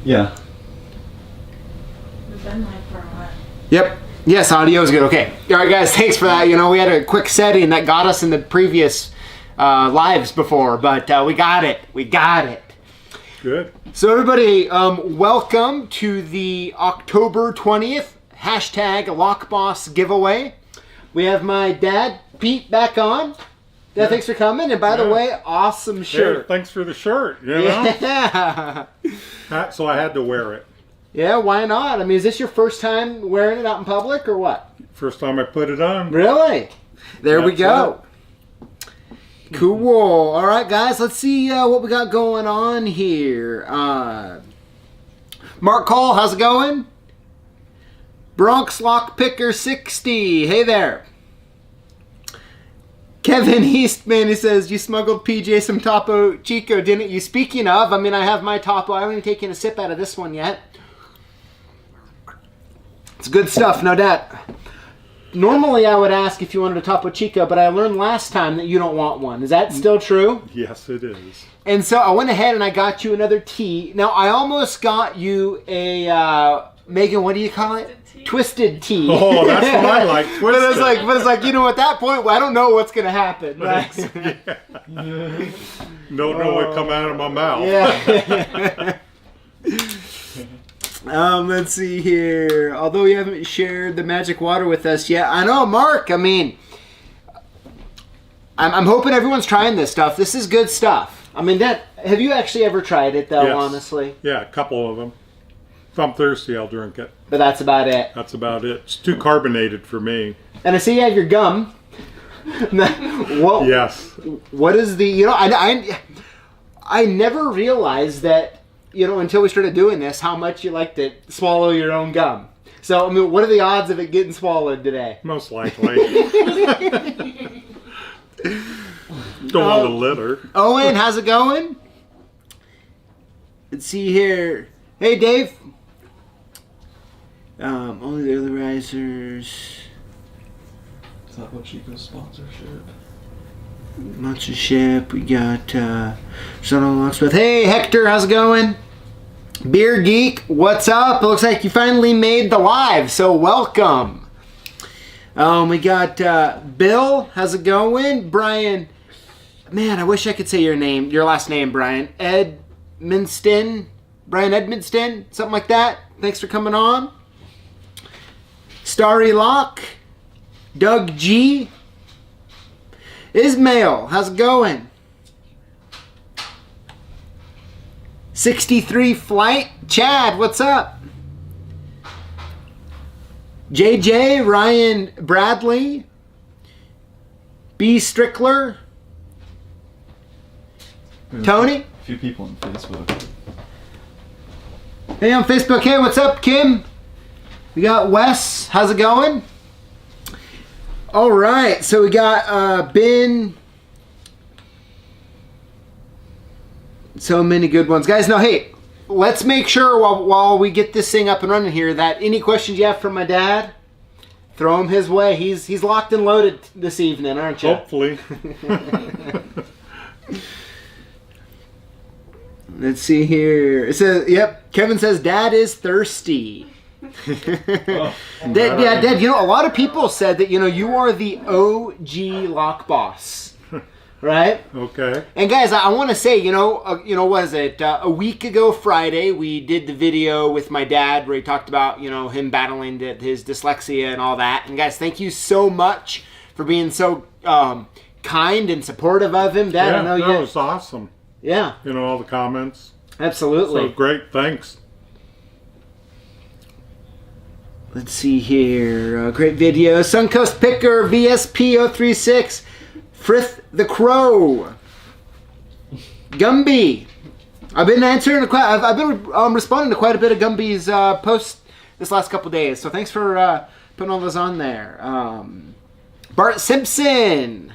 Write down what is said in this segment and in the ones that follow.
Yeah. We've been live for a while. Yep. Yes, audio is good. Okay. All right, guys. Thanks for that. You know, we had a quick setting that got us in the previous lives before, but we got it. We got it. Good. So everybody, welcome to the October 20th hashtag LockBoss giveaway. We have my dad, Pete, back on. Dad, thanks for coming. And by the way, awesome shirt. Hey, thanks for the shirt. You know? Yeah. So I had to wear it. Yeah, why not? I mean, is this your first time wearing it out in public or what? First time I put it on. Really? There we That's go. Cool. All right, guys, let's see what we got going on here. Mark Cole, how's it going? Bronx Lockpicker 60. Hey there. Kevin Eastman, he says, you smuggled PJ some Topo Chico, didn't you? Speaking of, I mean, I have my Topo. I haven't even taken a sip out of this one yet. It's good stuff, no doubt. Normally, I would ask if you wanted a Topo Chico, but I learned last time that you don't want one. Is that still true? Yes, it is. And so I went ahead and I got you another tea. Now, I almost got you a, Megan, what do you call it? Twisted tea. Oh, that's what I like. Twisted. But it's like, you know, at that point, I don't know what's going to happen. Right? Don't know what come out of my mouth. Yeah. Let's see here. Although you haven't shared the magic water with us yet. I know, Mark. I mean, I'm hoping everyone's trying this stuff. This is good stuff. I mean, have you actually ever tried it, though, Yes. honestly? Yeah, a couple of them. If I'm thirsty, I'll drink it. But that's about it. That's about it. It's too carbonated for me. And I see you have your gum. What, Yes. What is the, you know, I never realized that, you know, until we started doing this, how much you like to swallow your own gum. So, I mean, what are the odds of it getting swallowed today? Most likely. Don't want to litter. Owen, how's it going? Let's see here. Hey, Dave. Only the early risers. Topo Chico sponsorship. We got Son of Locksmith. Hey, Hector, how's it going? Beer Geek, what's up? It looks like you finally made the live, so welcome. We got Bill, how's it going? Brian, man, I wish I could say your last name, Brian. Edmonston, something like that. Thanks for coming on. Starry Lock, Doug G, Ismail, how's it going? 63 Flight, Chad, what's up? JJ, Ryan Bradley, B Strickler, Tony. A few people on Facebook. Hey, on Facebook. Hey, what's up, Kim? We got Wes. How's it going? All right. So we got Ben. So many good ones. Guys, now, hey, let's make sure while we get this thing up and running here that any questions you have from my dad, throw them his way. He's locked and loaded this evening, aren't you? Hopefully. Let's see here. It says, yep, Kevin says, Dad is thirsty. Dad, you know, a lot of people said that, you know, you are the OG lock boss, right? Okay. And guys, I want to say, what is it? A week ago Friday, we did the video with my dad where he talked about, you know, him battling his dyslexia and all that. And guys, thank you so much for being so kind and supportive of him. Dad, Yeah, I know that was awesome. Yeah. You know, all the comments. Absolutely. So great, thanks. Let's see here. Great video. Suncoast Picker, VSP036, Frith the Crow, Gumby. I've been answering. I've been responding to quite a bit of Gumby's posts this last couple days. So thanks for putting all those on there. Bart Simpson.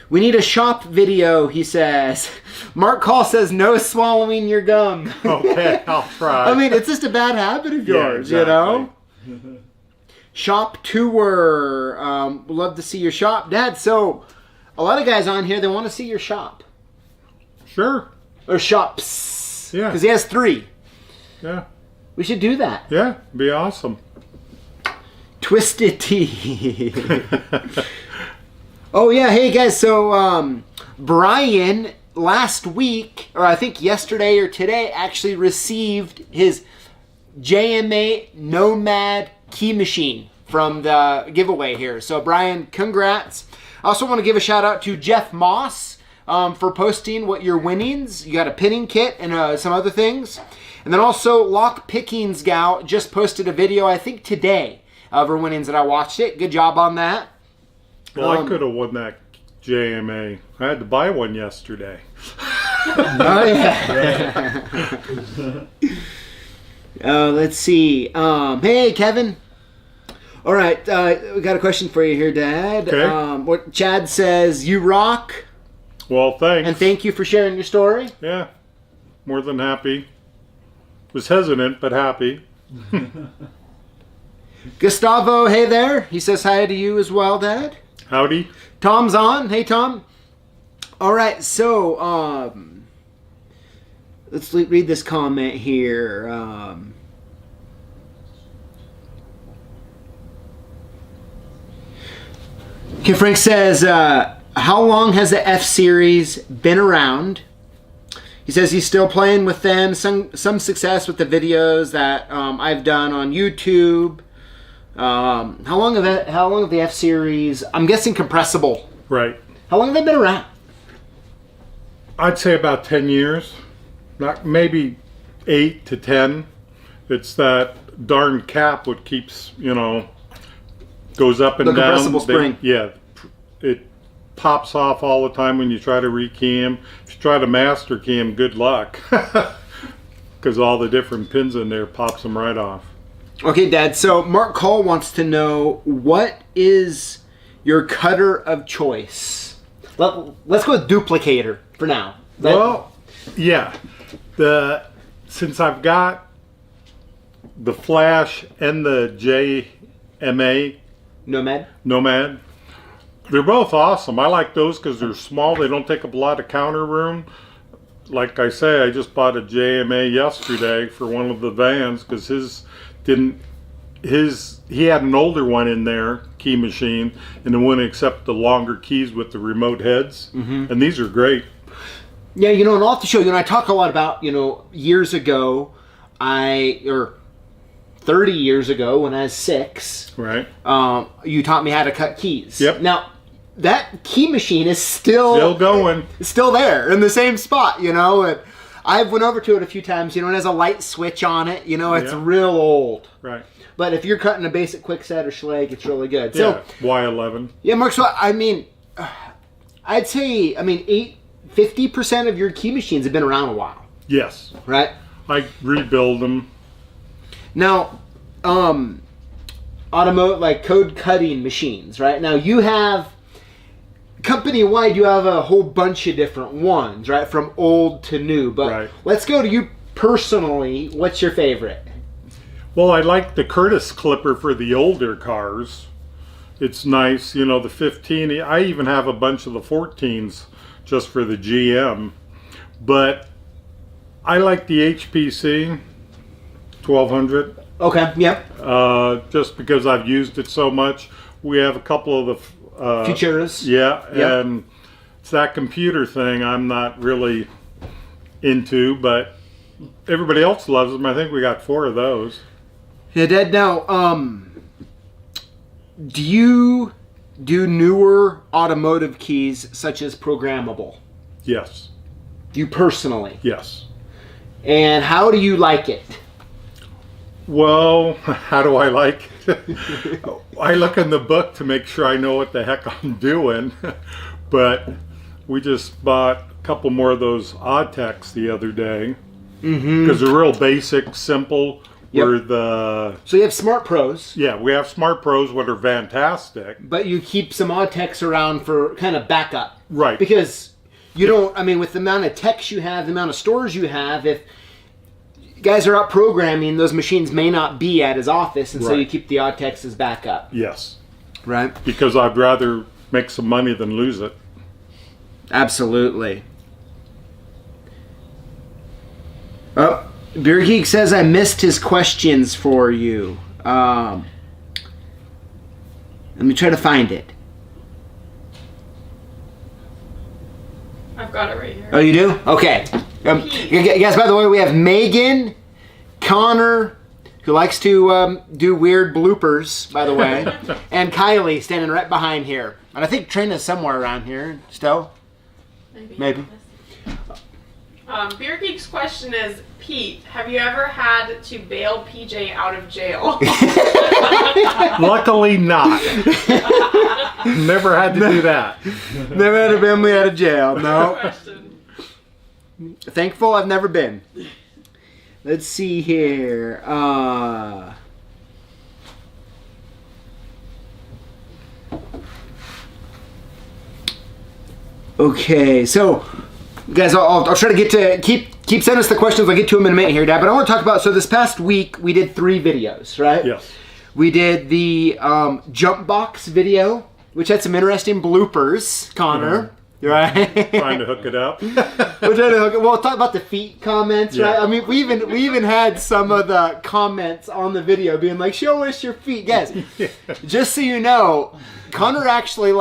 We need a shop video, he says. Mark Call says, no swallowing your gum. Okay, I'll try. I mean, it's just a bad habit of yours, Yeah, exactly. you know? Shop tour. We'd love to see your shop. Dad, so a lot of guys on here, they want to see your shop. Sure. Or shops. Yeah. Because he has 3. Yeah. We should do that. Yeah. Be awesome. Twisted Tea. Oh yeah, hey guys, so Brian last week, or I think yesterday or today, actually received his JMA Nomad key machine from the giveaway here. So Brian, congrats. I also want to give a shout out to Jeff Moss for posting what your winnings. You got a pinning kit and some other things. And then also Lock Pickings Gal just posted a video, I think today, of her winnings, and I watched it. Good job on that. Well, I could have won that JMA. I had to buy one yesterday. Oh yeah. Let's see. Hey Kevin. All right, we got a question for you here, Dad. Okay. What Chad says, you rock. Well, thanks. And thank you for sharing your story. Yeah, more than happy. Was hesitant, but happy. Gustavo, hey there. He says hi to you as well, Dad. Howdy. Tom's on. Hey, Tom. All right, so let's read this comment here. Okay, Frank says, how long has the F-Series been around? He says he's still playing with them. Some success with the videos that I've done on YouTube. How long have the F-Series, I'm guessing compressible. Right. How long have they been around? I'd say about 10 years. Not maybe 8 to 10. It's that darn cap what keeps, goes up and The down. compressible spring. Yeah. It pops off all the time when you try to rekey him. If you try to master key him, good luck. Because all the different pins in there pops them right off. Okay, Dad. So Mark Cole wants to know, what is your cutter of choice? Let's go with duplicator for now. Well, yeah. Since I've got the Flash and the JMA Nomad. They're both awesome. I like those because they're small. They don't take up a lot of counter room. Like I say, I just bought a JMA yesterday for one of the vans because he had an older one in there, key machine, and it wouldn't accept the longer keys with the remote heads. Mm-hmm. And these are great. Yeah, and off the show, I talk a lot about, years ago, or 30 years ago when I was 6. Right. You taught me how to cut keys. Yep. Now, that key machine is still going. It's still there in the same spot, And I've went over to it a few times, it has a light switch on it, it's real old. Right. But if you're cutting a basic quick set or Schlage, it's really good. Yeah, Y11. Yeah, Mark, so I'd say, 50% of your key machines have been around a while. Yes. Right? I rebuild them. Now, automotive, like code cutting machines, right? Now you have, company-wide, you have a whole bunch of different ones, right? From old to new. But Let's go to you personally. What's your favorite? Well, I like the Curtis clipper for the older cars. It's nice, the 15. I even have a bunch of the 14s just for the GM. But I like the HPC 1200. Okay, yep. Just because I've used it so much. We have a couple of the Futuras. Yeah, yep. And it's that computer thing I'm not really into, but everybody else loves them. I think we got 4 of those. Yeah, Dad. Now, do you do newer automotive keys such as programmable? Yes. You personally? Yes. And how do you like it? Well, how do I like it? I look in the book to make sure I know what the heck I'm doing. But we just bought a couple more of those Odd-Techs the other day. Because they're real basic, simple. Yep. So you have Smart Pros. Yeah, we have Smart Pros, what are fantastic. But you keep some Odd-Techs around for kind of backup. Right. Because you don't, with the amount of techs you have, the amount of stores you have, if guys are out programming, those machines may not be at his office, and so you keep the Odd-Techs as backup. Yes. Right. Because I'd rather make some money than lose it. Absolutely. Oh, Beer Geek says I missed his questions for you. Let me try to find it. I've got it right here. Oh, you do? Okay. Guys, by the way, we have Megan, Connor, who likes to do weird bloopers, by the way, and Kylie standing right behind here. And I think Trina's somewhere around here still. Maybe. Beer Geek's question is, Pete, have you ever had to bail PJ out of jail? Luckily not. Never had to do that. Never had to bail me out of jail, no. Question. Thankful I've never been. Let's see here. Okay, so guys, I'll try to get to keep sending us the questions. I'll get to them in a minute here, Dad. But I want to talk about, so this past week we did 3 videos, right? Yes. We did the jump box video, which had some interesting bloopers, Connor. Right? Trying to hook it up. We're trying to hook it. Well, talk about the feet comments, right? I mean, we even had some of the comments on the video being like, "Show us your feet, guys." Just so you know, Connor actually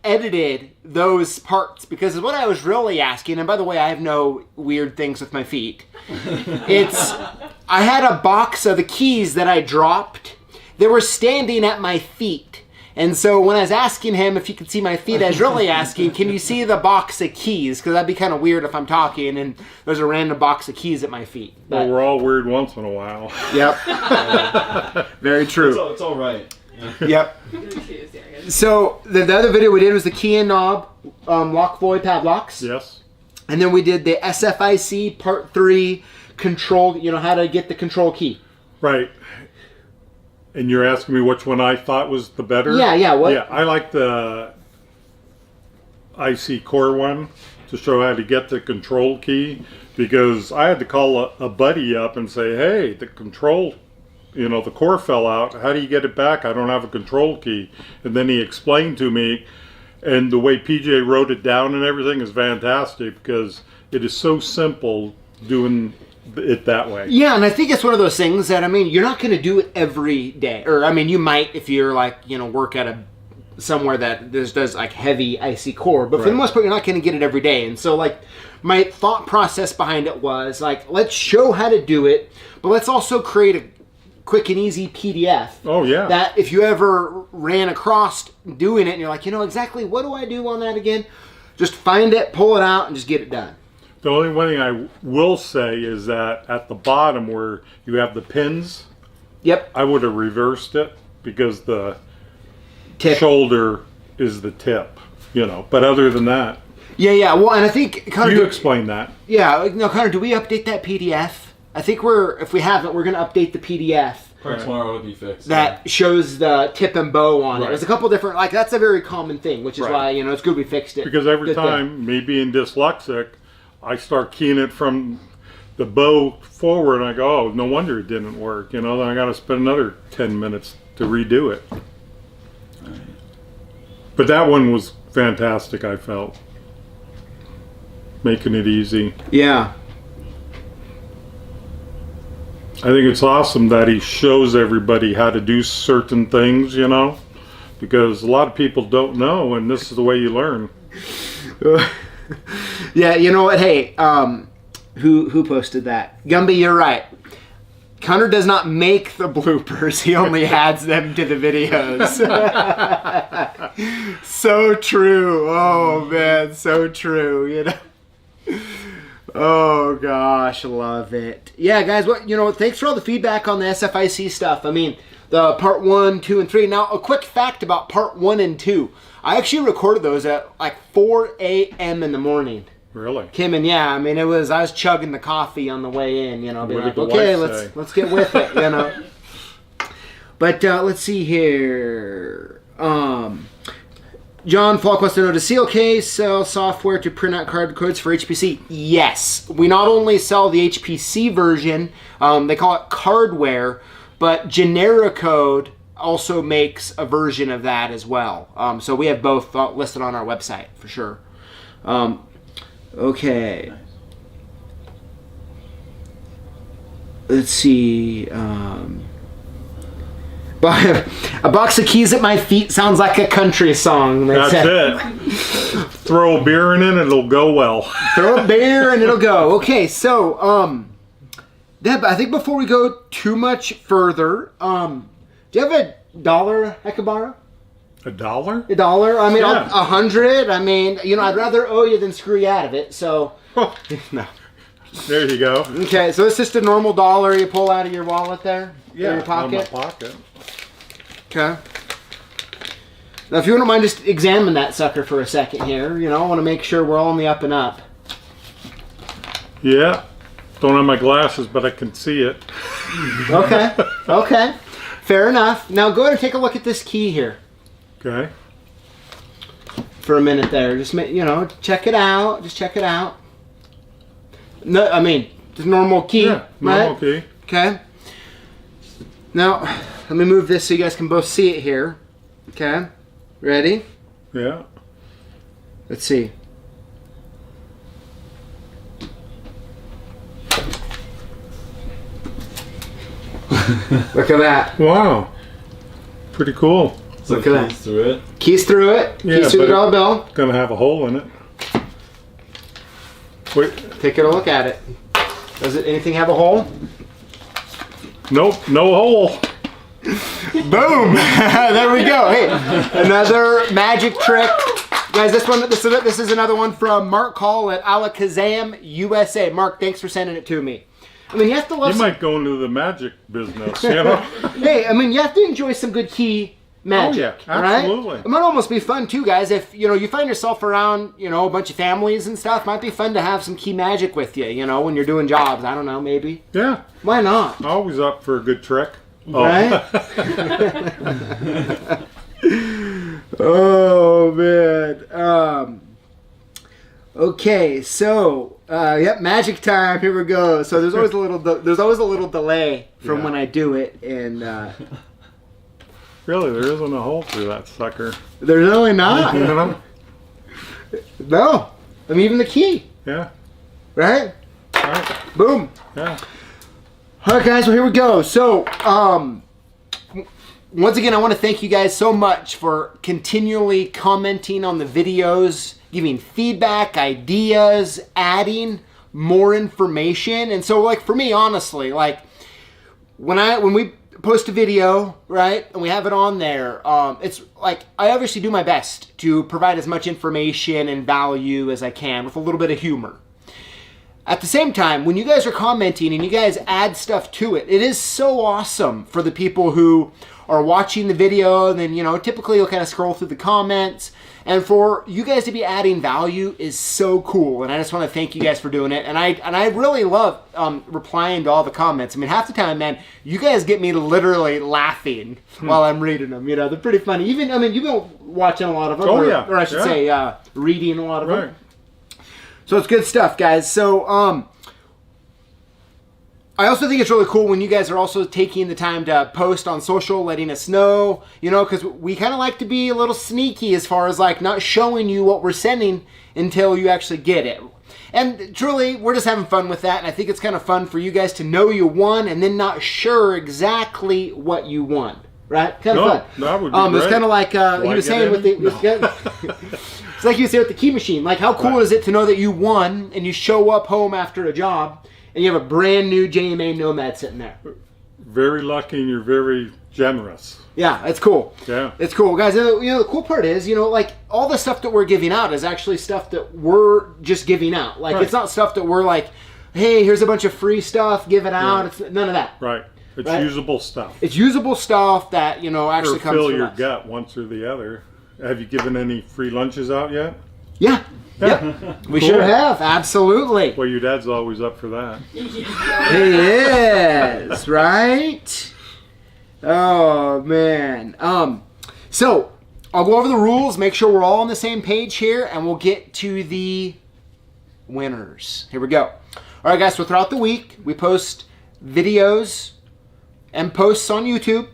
edited those parts, because what I was really asking, and by the way, I have no weird things with my feet. I had a box of the keys that I dropped. They were standing at my feet. And so when I was asking him if you could see my feet, I was really asking, can you see the box of keys? Because that'd be kind of weird if I'm talking and there's a random box of keys at my feet. Well, we're all weird once in a while. Yep. Very true. It's all right. Yep. So the other video we did was the key and knob lock void padlocks. Yes. And then we did the SFIC part 3 control, how to get the control key. Right. And you're asking me which one I thought was the better? Yeah, what? Yeah, I like the IC core one to show how to get the control key, because I had to call a buddy up and say, hey, the control, the core fell out. How do you get it back? I don't have a control key. And then he explained to me, and the way PJ wrote it down and everything is fantastic, because it is so simple doing it that way. Yeah, and I think it's one of those things that, you're not going to do it every day. Or, you might if you're work at somewhere that does heavy IC core. But for the most part, you're not going to get it every day. And so, my thought process behind it was, let's show how to do it, but let's also create a quick and easy PDF. Oh, yeah. That if you ever ran across doing it and you're like, exactly what do I do on that again? Just find it, pull it out, and just get it done. The only one thing I will say is that at the bottom where you have the pins, Yep. I would have reversed it, because the Tip. shoulder is the tip, But other than that, Yeah. Well, and I think Connor, you explain that. Yeah, no, Connor, do we update that PDF? I think if we haven't, we're going to update the PDF. Probably tomorrow it'll be fixed. That shows the tip and bow on it. Right. There's a couple different, that's a very common thing, which is why, it's good we fixed it. Because every Good time, thing. me being dyslexic, I start keying it from the bow forward, and I go, oh, no wonder it didn't work. Then I got to spend another 10 minutes to redo it. Right. But that one was fantastic, I felt. Making it easy. Yeah. I think it's awesome that he shows everybody how to do certain things, because a lot of people don't know, and this is the way you learn. Yeah, you know what? Hey, who posted that? Gumby, you're right. Connor does not make the bloopers. He only adds them to the videos. So true. Oh, man, so true, Oh, gosh, love it. Yeah, guys, thanks for all the feedback on the SFIC stuff. The part 1, 2, and 3. Now, a quick fact about part 1 and 2. I actually recorded those at 4 a.m. in the morning. Really? Kim, and I was chugging the coffee on the way in, being What like, did the okay, wife let's get with it, But let's see here. John Falk wants to know, does CLK sell software to print out card codes for HPC? Yes. We not only sell the HPC version, they call it cardware, but Genericode also makes a version of that as well. So we have both listed on our website for sure. Okay. let's see. A box of keys at my feet sounds like a country song. That's it. Throw a beer in it, it'll go well. Throw a beer and it'll go. Okay, so Deb, I think before we go too much further, do you have $1 I could borrow? $1? $1? I mean, Yeah. 100. I mean, I'd rather owe you than screw you out of it. So, no. There you go. Okay, so it's just a normal dollar you pull out of your wallet there? Yeah, in your pocket? in my pocket. Okay. Now, if you wouldn't mind just examine that sucker for a second here, I want to make sure we're all on the up and up. Yeah. Don't have my glasses, but I can see it. Okay. Okay. Fair enough. Now go ahead and take a look at this key here Okay. for a minute there. Just check it out. Just check it out. No, I mean, just normal key. Yeah, normal right? key. Okay. Now, let me move this so you guys can both see it here. Okay. Ready? Yeah. Let's see. Look at that. Wow. Pretty cool. So Look at that. keys through it. Keys through it. Yeah, Keys through the but dollar bill. Gonna have a hole in it. Wait. Take a look at it. Does it anything have a hole? Nope. No hole. Boom! There we go. Hey, another magic trick. Guys, this is another one from Mark Call at Alakazam, USA. Mark, thanks for sending it to me. I mean, you have to love You might go into the magic business, Hey, I mean, you have to enjoy some good key magic. Oh, yeah, absolutely. Right? It might almost be fun, too, guys. If, you find yourself around, a bunch of families and stuff, might be fun to have some key magic with you, when you're doing jobs. I don't know, maybe. Yeah. Why not? Always up for a good trick. Oh. Right? Oh, man. Okay, so yep, magic time. Here we go. So there's always a little delay from Yeah. when I do it, and Really, there isn't a hole through that sucker. there's really not. You know? No, I mean even the key, Yeah. right? Right. Boom. Yeah. All right, guys. Well, here we go. So once again, I want to thank you guys so much for continually commenting on the videos, giving feedback, ideas, adding more information. And so, like, for me, honestly, like, when we post a video, right, and we have it on there, it's like, I obviously do my best to provide as much information and value as I can with a little bit of humor. At the same time, when you guys are commenting and you guys add stuff to it, it is so awesome for the people who are watching the video, and then, typically you'll kind of scroll through the comments, and for you guys to be adding value is so cool, and I just want to thank you guys for doing it, and I really love replying to all the comments. I mean, half the time, man, you guys get me literally laughing while I'm reading them, they're pretty funny. Even, I mean, you've been watching a lot of them, Oh, yeah. or I should say, reading a lot of Right. them. So it's good stuff, guys. So I also think it's really cool when you guys are also taking the time to post on social, letting us know, because we kind of like to be a little sneaky as far as like not showing you what we're sending until you actually get it. And truly, we're just having fun with that, and I think it's kind of fun for you guys to know you won and then not sure exactly what you won. Right? Kind of fun. That would be great. It's kind of like he was saying with the... It's like you say with the key machine. Like, how cool is it to know that you won and you show up home after a job and you have a brand new JMA Nomad sitting there? Very lucky, and you're very generous. Yeah, it's cool. Yeah. It's cool. Guys, the cool part is, like, all the stuff that we're giving out is actually stuff that we're just giving out. Like, Right. It's not stuff that we're like, hey, here's a bunch of free stuff, give it out. Right. It's none of that. Right. It's Right. usable stuff. It's usable stuff that, actually Or comes fill from your us. gut once or the other. Have you given any free lunches out yet? Yeah. Yep. We Cool. sure have. Absolutely. Well, your dad's always up for that. He is, right? Oh, man. So, I'll go over the rules, make sure we're all on the same page here, and we'll get to the winners. Here we go. All right, guys, so throughout the week, we post videos and posts on YouTube.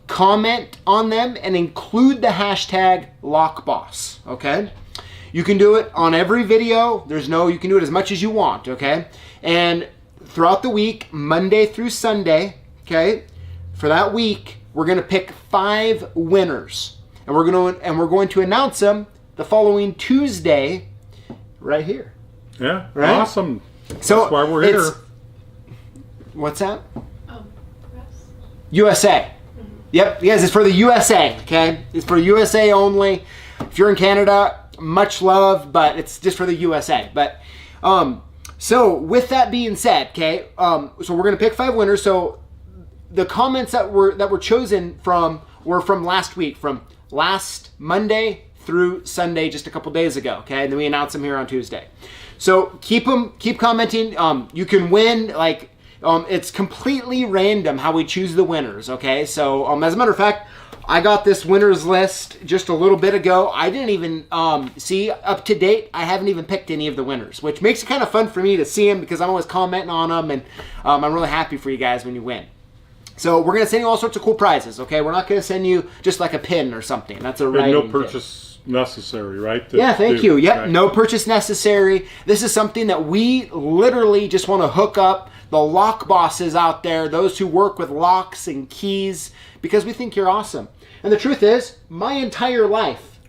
Comment on them and include the hashtag LockBoss, okay? You can do it on every video. You can do it as much as you want, okay? And throughout the week, Monday through Sunday, okay, for that week, we're going to pick 5 winners. And we're going to announce them the following Tuesday right here. Yeah, right? awesome. So that's why we're here. What's that? Oh, yes. USA. Yep, yes, it's for the USA, okay? It's for USA only. If you're in Canada, much love, but it's just for the USA. But, so with that being said, okay, so we're going to pick 5 winners. So the comments that were chosen were from last week, from last Monday through Sunday, just a couple days ago, okay? And then we announce them here on Tuesday. So keep commenting. You can win, like, it's completely random how we choose the winners, okay? So, as a matter of fact, I got this winners list just a little bit ago. I didn't even see up to date. I haven't even picked any of the winners, which makes it kind of fun for me to see them because I'm always commenting on them, and I'm really happy for you guys when you win. So we're going to send you all sorts of cool prizes, okay? We're not going to send you just like a pin or something. That's a writing no purchase necessary, right? Yeah, thank you. Yep, right. No purchase necessary. This is something that we literally just want to hook up the lock bosses out there, those who work with locks and keys, because we think you're awesome. And the truth is, my entire life,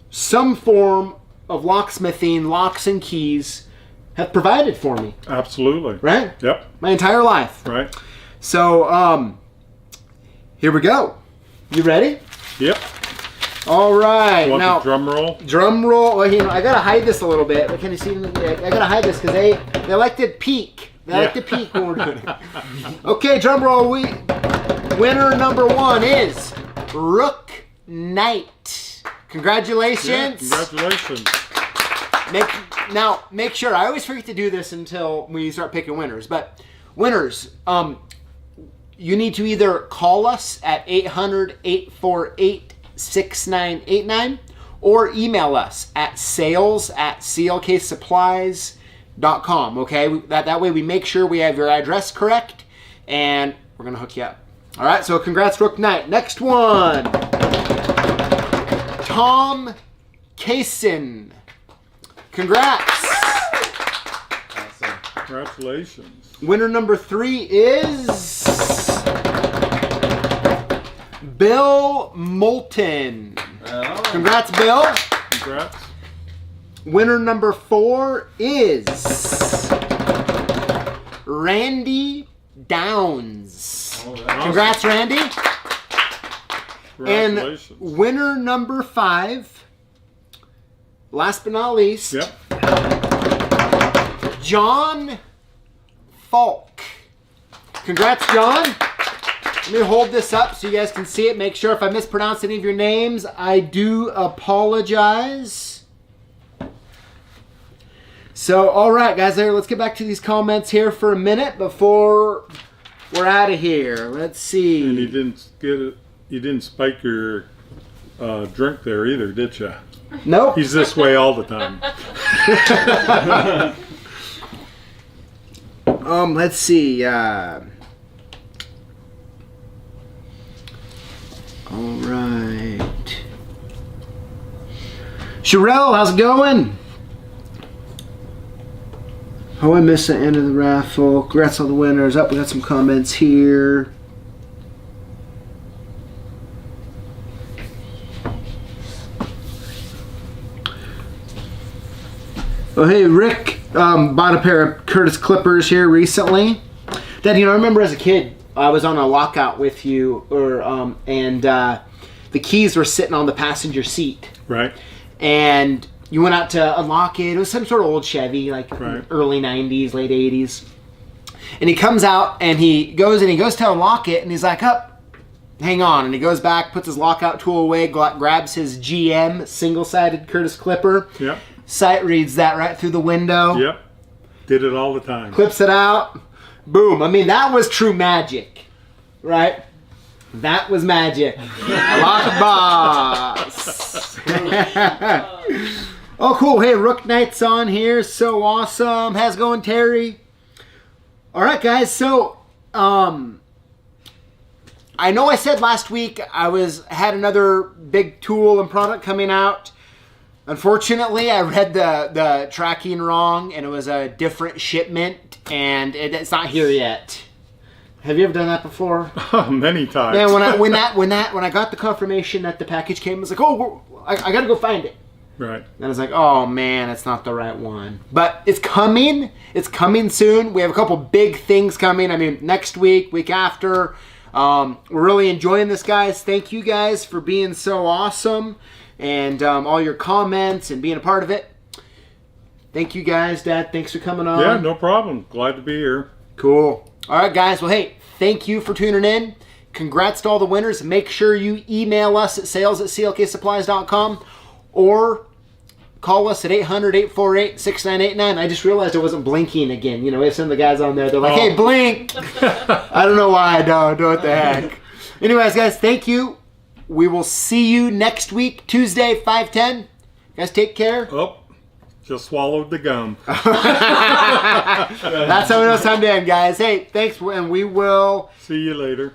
some form of locksmithing, locks and keys have provided for me. Absolutely. Right? Yep. My entire life. Right. So, here we go. You ready? Yep. All right. Want Now, the drum roll? drum roll. Well, I gotta hide this a little bit. Can you see? I gotta hide this because they like to peek. They like to peek when we're doing it. Okay, drum roll. Winner number 1 is Rook Knight. Congratulations. Yeah, congratulations. Make sure. I always forget to do this until we start picking winners. But winners, you need to either call us at 800-848-6989 or email us at sales@clksupplies.com. Okay, that way we make sure we have your address correct, and we're gonna hook you up. All right, so congrats, Rook Knight. Next one, Tom Kaysen. Congrats. Awesome. Congratulations. Winner number 3 is Bill Moulton. Oh. Congrats, Bill. Congrats. Winner number 4 is Randy Downs. All right. Congrats, Randy. And Congratulations. winner number 5, last but not least, Yep. John Falk. Congrats, John. Let me hold this up so you guys can see it. Make sure if I mispronounce any of your names, I do apologize. So, all right, guys, let's get back to these comments here for a minute before we're out of here. Let's see. And you didn't spike your drink there either, did you? Nope. He's this way all the time. Let's see. All right. Sherelle, how's it going? Oh, I missed the end of the raffle. Congrats on the winners. Up, we got some comments here. Oh, hey, Rick bought a pair of Curtis Clippers here recently. Dad, I remember as a kid, I was on a lockout with you, and the keys were sitting on the passenger seat. Right. And you went out to unlock it. It was some sort of old Chevy, like early 90s, late 80s. And he comes out, and he goes to unlock it, and he's like, hang on. And he goes back, puts his lockout tool away, grabs his GM single-sided Curtis Clipper. Yep. Sight reads that right through the window. Yep. Did it all the time. Clips it out. Boom. I mean, that was true magic. Right? That was magic. Lock boss. Oh, cool. Hey, Rook Knight's on here. So awesome. How's it going, Terry? All right, guys. So, I know I said last week I had another big tool and product coming out. Unfortunately, I read the tracking wrong, and it was a different shipment, and it's not here yet. Have you ever done that before? Many times. Man, when I got the confirmation that the package came, I was like, oh, I gotta go find it. Right. And I was like, oh man, it's not the right one. But it's coming. It's coming soon. We have a couple big things coming. I mean, next week after. We're really enjoying this, guys. Thank you guys for being so awesome. And all your comments and being a part of it. Thank you guys, Dad. Thanks for coming on. Yeah, no problem. Glad to be here. Cool. All right, guys. Well, hey, thank you for tuning in. Congrats to all the winners. Make sure you email us at sales@clksupplies.com or call us at 800-848-6989. I just realized I wasn't blinking again. You know, we have some of the guys on there. They're like, hey, blink. I don't know why I don't. What the heck. Anyways, guys, thank you. We will see you next week, Tuesday, 5:10. Guys, take care. Oh, just swallowed the gum. That's how we know it's time to end, guys. Hey, thanks, and we will See you later.